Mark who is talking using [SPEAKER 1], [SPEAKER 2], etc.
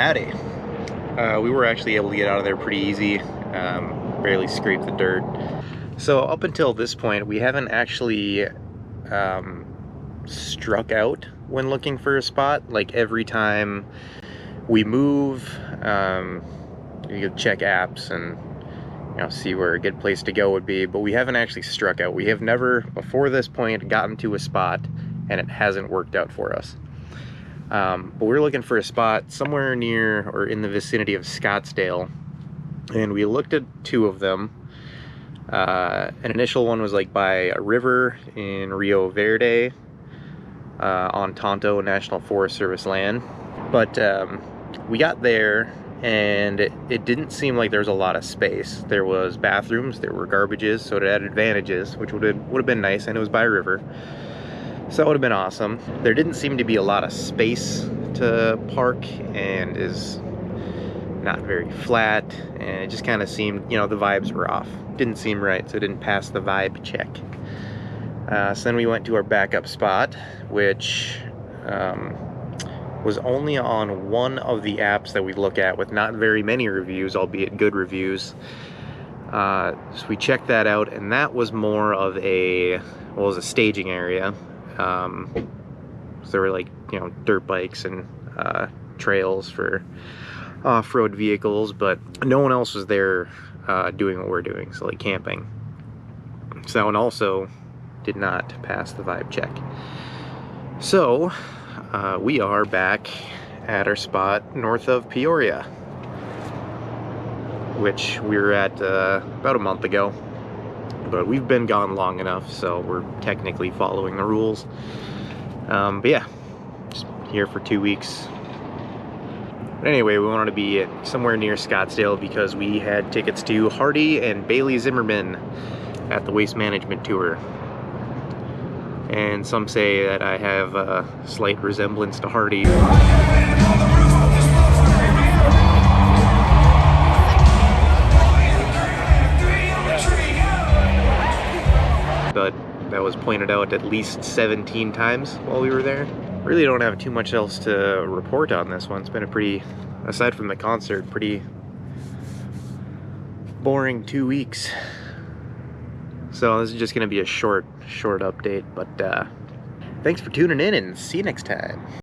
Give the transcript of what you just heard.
[SPEAKER 1] Howdy. We were actually able to get out of there pretty easy, barely scraped the dirt. So up until this point, we haven't actually struck out when looking for a spot. Like every time we move, you can check apps and see where a good place to go would be, but we haven't actually struck out. We have never, before this point, gotten to a spot and it hasn't worked out for us. But we're looking for a spot somewhere near or in the vicinity of Scottsdale, and we looked at two of them. An initial one was like by a river in Rio Verde on Tonto National Forest Service land, but we got there and it didn't seem like there was a lot of space. There was bathrooms, there were garbages, so it had advantages, which would have been nice, and it was by a river. So that would have been awesome. There didn't seem to be a lot of space to park, and is not very flat, and it just kind of seemed, the vibes were off. Didn't seem right, so it didn't pass the vibe check. So then we went to our backup spot, which was only on one of the apps that we look at with not very many reviews, albeit good reviews. So we checked that out, and that was more of a, well, it was a staging area. So there were like, dirt bikes and trails for off-road vehicles, but no one else was there doing what we're doing, so like camping. So that one also did not pass the vibe check. So we are back at our spot north of Peoria, which we were at about a month ago. But we've been gone long enough, so we're technically following the rules. But yeah, just here for 2 weeks. But anyway, we wanted to be somewhere near Scottsdale because we had tickets to Hardy and Bailey Zimmerman at the Waste Management Tour. And some say that I have a slight resemblance to Hardy. But that was pointed out at least 17 times while we were there. Really don't have too much else to report on this one. It's been a pretty, aside from the concert, pretty boring 2 weeks. So this is just gonna be a short update, but thanks for tuning in and see you next time.